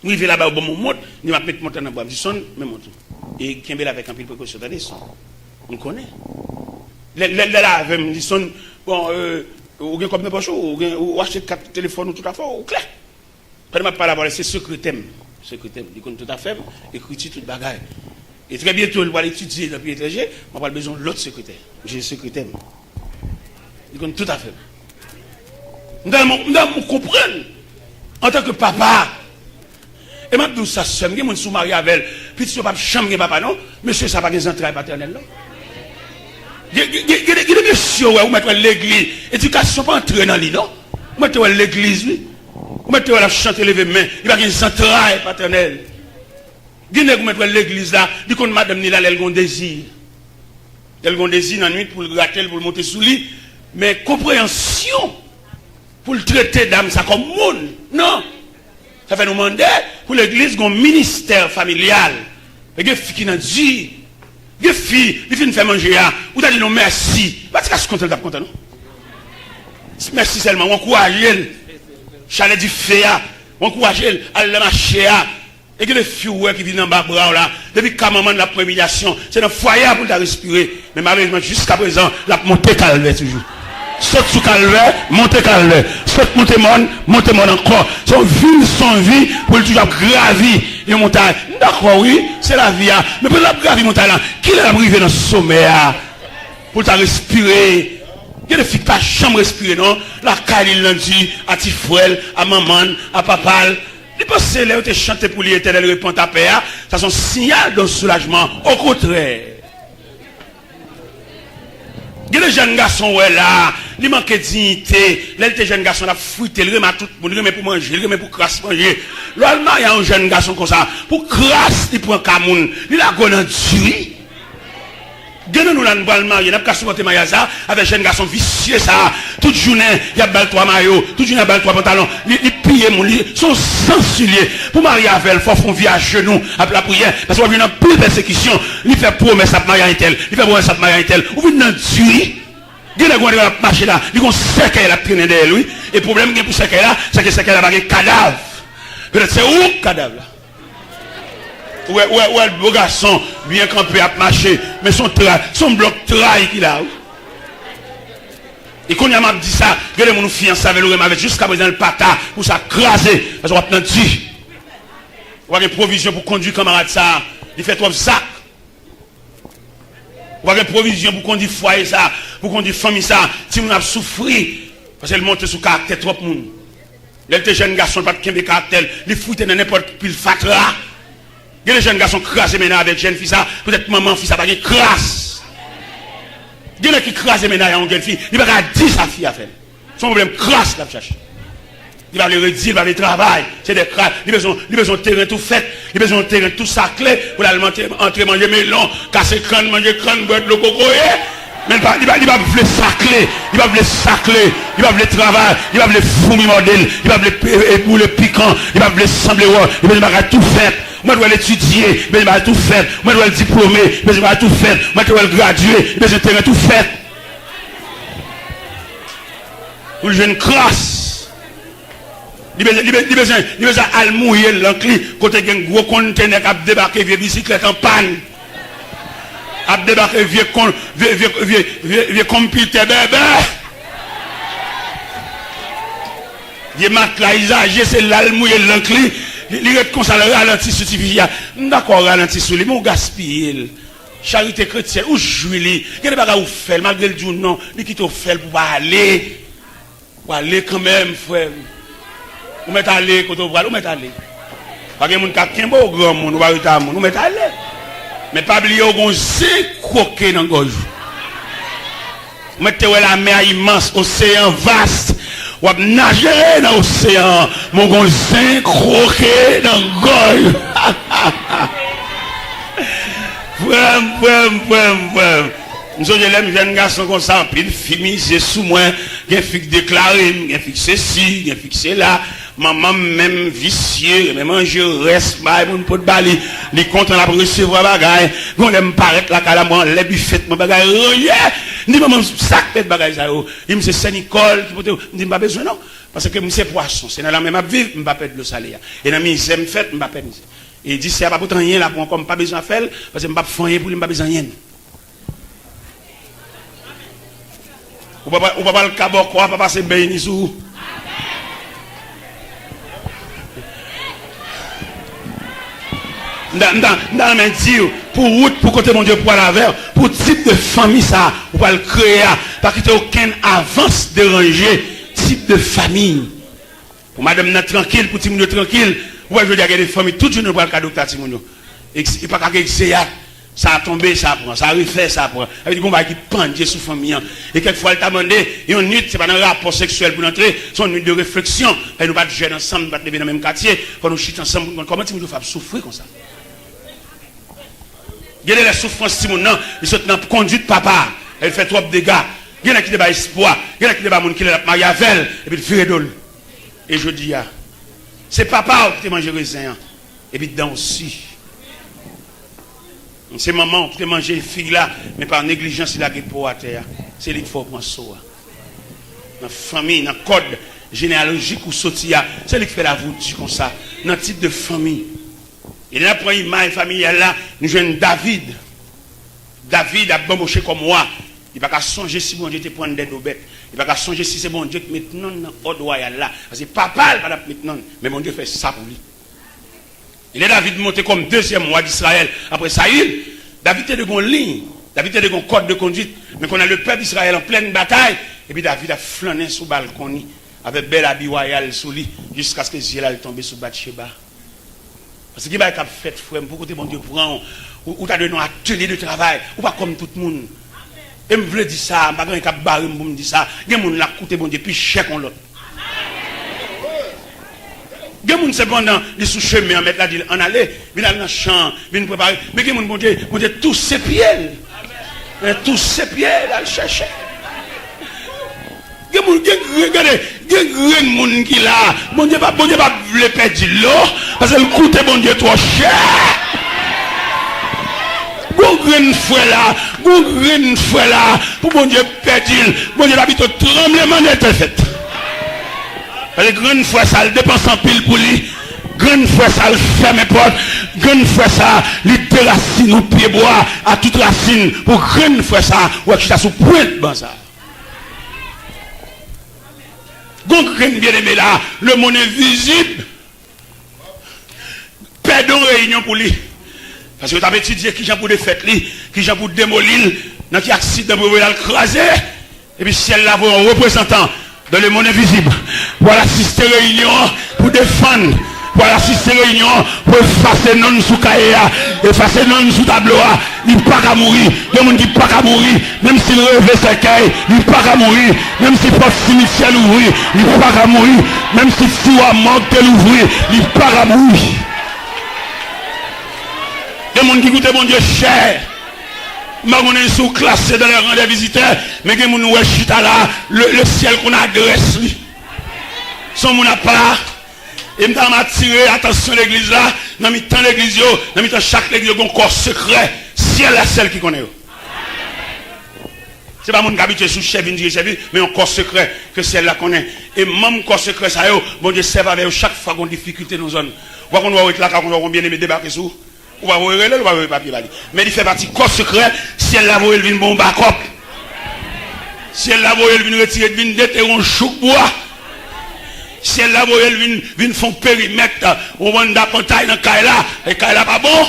Nous vivons là-bas au bon moment, nous va mettre monter dans bois, son même monte. Et qui est avec un pile précaution dans les sons. On connaît. Là avec me dit son bon ou bien comme n'importe chose ou acheter 4 téléphones ou tout à fait ou clair. Quand m'a pas là c'est secrétaire. Il connaît tout à fait, écrit tout bagaille. Et très bientôt, il va l'étudier dans le pays étranger, on va besoin de l'autre secrétaire. J'ai un secrétaire. Il connaît tout à fait. Nous devons comprendre, en tant que papa, et maintenant, ça se fait, je suis marié avec elle, puis tu ne peux pas chambre papa, non? Monsieur, ça n'a pas des entrailles paternelles, non? Il y a des messieurs, où mettre l'église, éducation pas entrer dans l'île, non? Où mettre l'église, oui. Vous mettez la chanter lever main, il va y avoir une entraille paternelle. Vous mettez l'église là, dit qu'on madame ni là, elle a un désir. Elle a un désir dans la nuit pour le gratter, pour le monter sous lit. Mais compréhension pour le traiter d'âme, ça comme monde. Non. Ça fait nous demander pour l'église un ministère familial. Et des filles qui n'ont dit, des filles, qui viennent faire manger, ou t'as dit non merci. Parce que je suis content d'être content, non? Merci seulement, on encourage elle. Chalet du féa, on encourage elle à la marcher. Et que les filles qui viennent en bas bras là, depuis qu'à moment de la prémédiation, c'est un foyer pour ta respirer. Mais malheureusement, jusqu'à présent, la montée calvaire toujours. Saute sous calvaire, montée calvaire. Saute montée mon encore. Son vie pour toujours gravir les montagnes. D'accord, oui, c'est la vie. Mais pour la gravir montagne là, qui l'a arrivé dans ce sommet pour ta respirer? Il y a des filles qui ne peuvent jamais respirer, non? La caille, il l'a dit à Tifouel, à maman, à papa. Il pense que là où tu chanté pour l'éternel répond à paix, ça c'est un signal de soulagement. Au contraire. Il y a des jeunes garçons, ouais, là, il manque de dignité. Là, les jeunes garçons, là, fruité, il remet tout le monde, il remet pour manger, il remet pour crasse manger. L'Allemand, il y a un jeune garçon comme ça, pour crasse, il prend Camoun, il a gagné un tuerie. Gagnons nous là nous allons marier, n'a pas supporter Mayaza avec jeune garçon vicieux ça. Toute journée, il y a bal 3 maillots, toute journée il y a bal 3 pantalons, il pille mon lit, sont sensuliers. Pour marier avec elle, faut faire vie à genoux après la prière parce qu'on vient dans plus de persécution, il fait promesse à marier avec elle, il fait promesse à marier avec elle. Ou vient dans tuerie. Gagnons nous va marcher là, il qu'on sait qu'elle a traîné derrière lui et problème pour ce qu'elle là, c'est que c'est qu'elle a marqué cadavre. Peut-être c'est où cadavre là. Ouais, le beau garçon, bien campé à marcher, mais son bloc trahi qu'il a. Et quand il m'a dit ça, regardez mon fiancé avec le avec jusqu'à présent le pata pour ça craser, parce qu'on va prendre dit. On va avoir une provision pour conduire camarade ça, il fait 3 sacs. On va avoir une provision pour conduire foyer ça, pour conduire famille ça, si on a souffert, parce qu'elle monte sous caractère trop monde. Les jeunes garçons, pas de caractère, les foutent dans n'importe quel fatra. Il y a des jeunes garçons crasés maintenant avec jeunes filles, peut-être maman, fille, ça va être crasse. Il y a qui crasent maintenant avec une jeune fille, il va pas dire sa fille à faire. Son problème crasse, la cherche. Il va le redire, il va le travail. C'est des crasses. Il a besoin de terrain tout fait, il a besoin de terrain tout saclé pour aller entrer manger melon, casser crâne, manger crâne, boire le coco. Mais il va vouloir sacler, il va vouloir sacler, il va vouloir travail, il va vouloir fourmi modèle, il va vouloir bouler piquant, il va vouloir sembler, il va tout faire. Moi, je dois l'étudier, mais je dois tout faire. Moi, je dois le diplômer, mais je dois tout faire. Moi, je dois le graduer, mais je dois tout faire. Pour le jeune crasse. Il besoin de mouiller l'encli, quand il y a un gros conteneur qui a débarqué, vieux bicyclette en panne. A débarqué vieux computer bébé. Vieux matelas usagé, c'est l'almouille l'encli. Il est comme ça, le ralenti suffisant. D'accord, ralenti sur lui, mais on gaspille. Charité chrétienne, ou jouer, il y a des bagages où faire, malgré le jour, non, il quitte au faire pour aller. Pour aller quand même, frère. Vous mettez aller, quand vous allez, vous mettez aller. Parce que les gens qui ont un grand monde, vous mettez aller. Mais pas oublier qu'on s'est croqué dans la gorge. Vous mettez la mer immense, océan vaste. Vous nager dans l'océan. Mon gon s'est croqué dans la gorge. Vraiment. Nous avons des jeunes garçons comme ça, puis fini, c'est sous moi, il y a fixe déclaré, il y a fixe ceci, il y a fixe là. Maman même vicieux, même manger reste, mon pot de bali, les comptes on a recevoir bagaille, on aime paraître la calamment, les buffets, mon bagaille, ni maman sac de bagaille ça, il me dit c'est Nicole, qui peut me dit pas besoin non, parce que c'est poisson, c'est dans la même vie, je ne vais pas perdre le salaire. Et dans mes amis fait, je ne vais pas perdre. Et il dit c'est pas pour rien là pour comme pas besoin de faire, parce que je ne vais pas faire pour lui, pas besoin de rien. Ou pas le cabot quoi, pas passer béni sous. Dans mes dieux, pour route, pour côté mon Dieu, pour la vers, pour type de famille ça, ou pas le créer, pas qu'il n'y ait aucune avance dérangée, type de famille. Pour madame n'a tranquille, pour Timounio tranquille, ou je veux dire qu'il y a des familles, tout le monde pour le cadeau de Timounio. Et pas qu'à ça a tombé, ça prend, ça a refait, ça prend. Avec des combats qui pendent sous famille. Et quelquefois, elle t'a demandé, et une nuit, c'est pas un rapport sexuel pour entrer, c'est une nuit de réflexion. Et nous pas de jeunes ensemble, nous pas de lever dans le même quartier, pour nous chuter ensemble. Comment tu nous fais souffrir comme ça? Il y a des souffrances, Simon, non, ils sont dans la conduite papa, elle fait trop de dégâts. Il y en a qui débat espoir, il y en a qui débat mon qui est marié avec elle, et puis il fait d'ol. Et je dis, c'est papa qui te mange raisin, et puis dedans aussi. C'est maman qui te mange fille là, mais par négligence, il a grippe pour à terre. C'est lui qu'il faut prendre ça. Dans la famille, dans le code généalogique ou sotia, c'est lui qui fait la voûte comme ça, dans le type de famille. Et là, pour l'image familiale là, nous jouons David. David a bambouché comme moi. Il ne va pas songer si mon Dieu te prend des bêtes. Il ne va pas songer si c'est mon Dieu qui maintenant dans l'ordre royal là. Parce que papa ne va pas maintenant. Mais mon Dieu fait ça pour lui. Il est David monté comme deuxième roi d'Israël. Après Saïl, David était de bonne ligne. David était de bon code de conduite. Mais qu'on a le peuple d'Israël en pleine bataille. Et puis David a flâné sous le balcon avec bel habit royal sous lui. Jusqu'à ce que Zéla tombe sous Bathsheba. Parce que qui va être fait, frère, pour que mon Dieu prend, ou tu as donné un atelier de travail, ou pas comme tout le monde. Et je veux dire ça, je ne vais pas barrer pour me dire ça. Il y a des gens qui ont coûté mon Dieu, puis cher qu'on l'autre. Il y a des gens cependant, ils sont sous chemin, mettre la dit en aller, ils viennent dans le champ, ils viennent préparer. Mais il y a des gens qui ont dit, tous ces pieds, tous ces pieds, là, chercher. Il y a des gens qui là, mon Dieu, pas le perdre l'eau, parce que le coût est mon Dieu trop cher. Gougren fouet là, pour mon Dieu perdre, mon Dieu habite au tremblement de terre fait. Parce que grande fois ça, le dépense en pile pour lui. Grande fois ça, le ferme porte. Grande fois ça, il terracine au pied bois, à toute racine. Pour grande fois ça, ou à qui t'a sous pointe, ben ça. Donc, bien aimé là, le monde est visible. Perdons réunion pour lui. Parce que tu as étudié qui j'ai pour défaire lui, qui j'ai pour démolir, dans qui accident pour le craser. Et puis, si elle l'a un représentant dans le monde invisible, pour assister à réunion, pour défendre, pour assister à réunion, pour effacer non sous cahier, effacer non sous tableau, il n'est pas qu'à mourir. Il y a des gens qui ne sont pas qu'à mourir, même s'il revêt sa caille, il n'est pas qu'à mourir, même si porte cimetière l'ouvrir, il n'est pas qu'à mourir, même si Siwa manque de l'ouvrir, il n'est pas qu'à mourir. Il y a des gens qui goûtent mon Dieu cher. On est sous classé dans les rangs des visiteurs, mais il y a des gens qui sont là, le ciel qu'on adresse lui. Son mon n'a pas. Et je m'a attiré attention à l'église là, dans le temps l'église, dans le temps chaque église, il y a un corps secret. Ciel est celle qui connaît. Ce n'est pas mon habitué sous chef, mais un corps secret que celle là connaît. Et même corps secret, ça, bon Dieu serve avec chaque fois qu'on a des difficultés dans la zone. Vous voyez qu'on va être là, qu'on va bien aimer débarquer sous. Ou va voir le, ou va voir papier bali. Mais il fait partie corps secret, si elle la voit, elle vient bon backup. Si elle la voit, elle vient retirer, elle vient déterrer un chouk bois. Si elle la voit, elle vient faire périmètre, ou vend d'appontaille dans Kaila, et Kaila pas bon.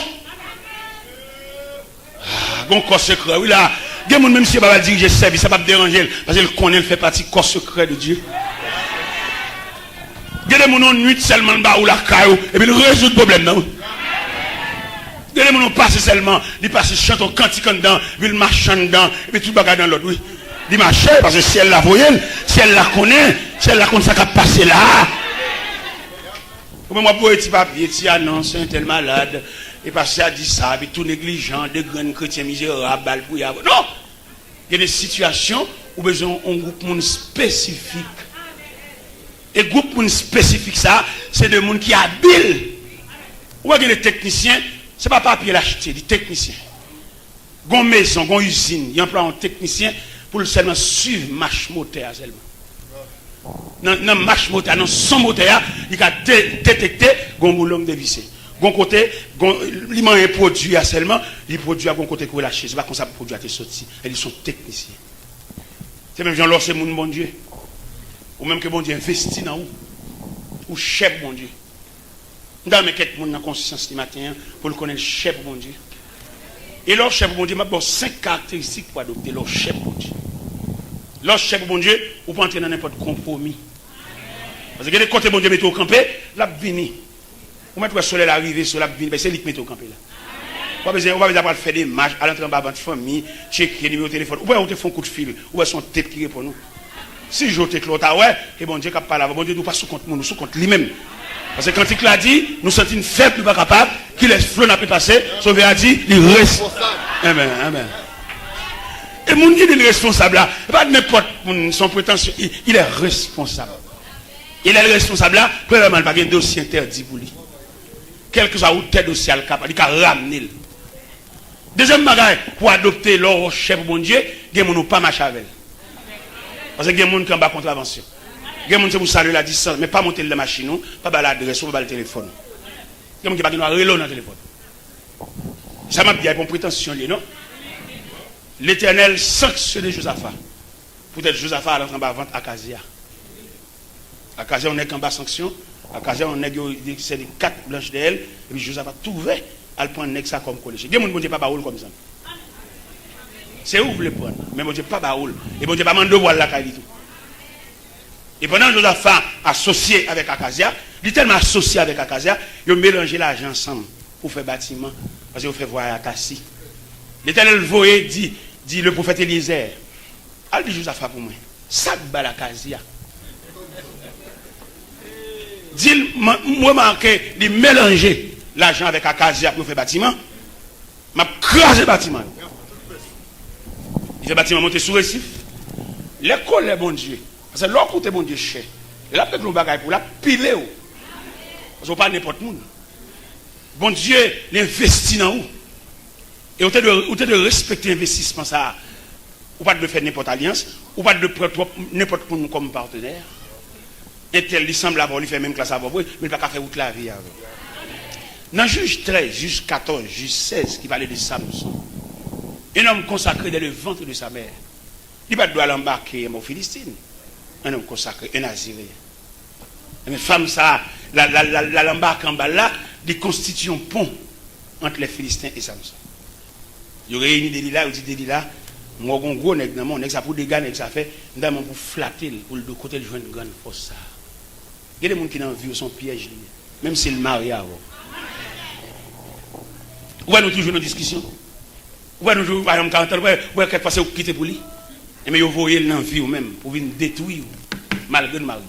Bon corps secret, oui là. Même si elle va diriger service, ça va pas déranger, parce qu'elle connaît, elle fait partie corps secret de Dieu. Il y a des gens qui nuit seulement ou la caillou, et puis ils résout le problème. Non? Il y a des gens qui passent seulement, ils passent chantent au cantique dedans, ils marchent dedans, et puis tout le bagage dans l'autre. Oui. Ils marchent parce que si elle la voit, si elle la connaît, ça va passer là. Moi, pour petit papier, petit annonce, un tel malade, et passer à dire ça, et tout négligent, des grands chrétiens misérables, pour y avoir. Non! Il y a des situations où besoin d'un groupe spécifique. Et le groupe spécifique, ça, c'est des gens qui sont habiles. Ou bien les techniciens, ce n'est pas papier l'acheter, des techniciens. Il y a une maison, il y a une usine, il y a un technicien pour seulement suivre marche moteur seulement. Dans marche moteur, dans son moteur, il a détecté un boulot de visser. Gon côté, il m'a un produit seulement, il produit à bon côté pour lâcher. C'est pas comme ça que le produit a été sorti. Ils sont techniciens. C'est même genre c'est mon bon Dieu. Ou même que bon Dieu investit dans vous. Ou chef bon Dieu. Nous avons quelqu'un dans la conscience du matin pour le connaître chef bon Dieu. Et leur chef bon Dieu, m'a bon 5 caractéristiques pour adopter leur chef bon Dieu. Leur chef bon Dieu, vous pouvez entrer dans n'importe compromis. Parce que les côtés bon Dieu mettez au campé, là vini. Vous mettez le soleil arrivé sur la vini, c'est lui qui met au campé là. Vous n'avez pas besoin de faire des marches, à l'entrée de votre famille, checker le numéro de téléphone. Ou bien vous faites un coup de fil, ou bien son tête qui répond nous. Si je te clôt, ouais, et bon Dieu qui parle, bon Dieu nous pas sous compte nous, sous compte lui-même. Parce que quand il l'a dit, nous sentons une faible, pas capable, qu'il laisse flot n'a pas passé, sauvé a dit, il reste. Amen, amen. Et mon Dieu est responsable là, pas n'importe son prétention, il est responsable. Il est responsable là, premièrement, il n'y a pas de dossier interdit pour lui. Quel que soit le dossier, il a ramené. Deuxième bagage, pour adopter leur chef, bon Dieu, il y a des gens qui pas marcher avec. Parce qu'il y a des gens qui ont pas contravention. Il y a des gens qui vous saluent la distance, mais pas monter la machine, pas l'adresse, pas le téléphone. Il y a des gens qui ont pas relais dans le téléphone. Ça m'a dit, il y a une prétention, non? L'Éternel sanctionne Josaphat. Peut-être Josaphat à l'entrée en bas vente à Akazia. Akazia, on est en bas sanction. Akazia, on est c'est les 4 blanches d'elle. Et puis Josaphat trouvé à prendre ça comme collège. Il y a des gens qui ne pas baoul comme ça. C'est où vous voulez prendre. Mais bon Dieu pas baoul. Et bon Dieu pas mandé voir la qualité. Et pendant que Josaphat associé avec Akazia, il est tellement associé avec Akazia, il a mélangé l'argent ensemble pour faire bâtiment. Parce qu'il fait voir à Kassi. L'Éternel voyait, dit le prophète Élisée, elle dit Josaphat pour moi, ça bat la Akazia. Dit, moi marqué, de mélanger l'argent avec Akazia pour faire bâtiment, m'a crasé le bâtiment. Il fait bâtiment monter sous récif. L'école est bon Dieu. Parce que l'autre côté bon Dieu cher. Et là, peut-être le bagage pour la piler. Parce que pas n'importe où. Bon Dieu l'investit dans vous. Et vous avez de respecter l'investissement ça. Ou pas de faire n'importe alliance. Ou pas de prendre n'importe qui comme partenaire. Et tel, il semble avoir, il fait même classe avant, mais il ne va pas faire toute la vie avec. Dans Juge 13, Juge 14, Juge 16, qui parlait de Samson, un homme consacré dans le ventre de sa mère, il ne doit pas l'embarquer en Philistine. Un homme consacré, un Naziré. Mais femme, ça, l'embarque en bas là, il constitue un pont entre les Philistins et Samson. Il y a réuni des lilas, il dit des lilas, moi, un gros nègre, mon nègre, ça pour des gars, ça fait, pour flatter, pour le côté de jouer une grande force. Il y a des gens qui n'ont vu son piège, même si le mari a. Où est-ce nous toujours nos discussions? Où est-ce nous toujours, par exemple, 40 ans, où est-ce que vous quittez pour lui? Mais vous voyez l'envie ou même, pour venir détruire, malgré le mari.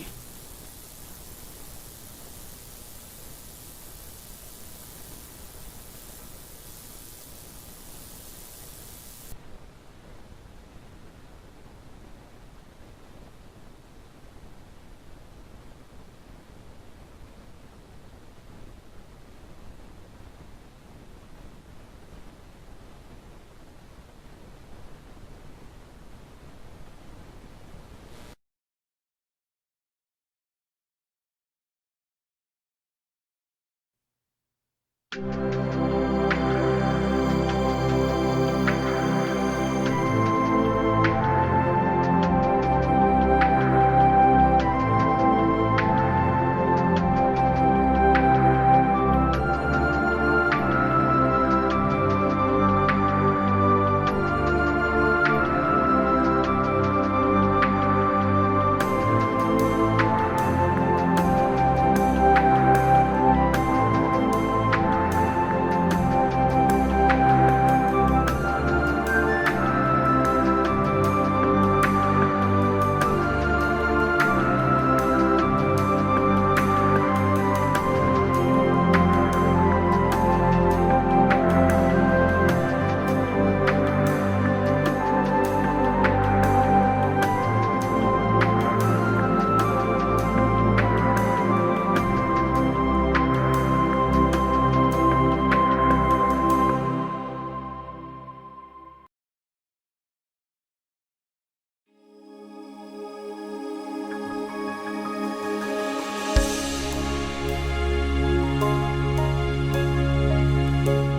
Amen.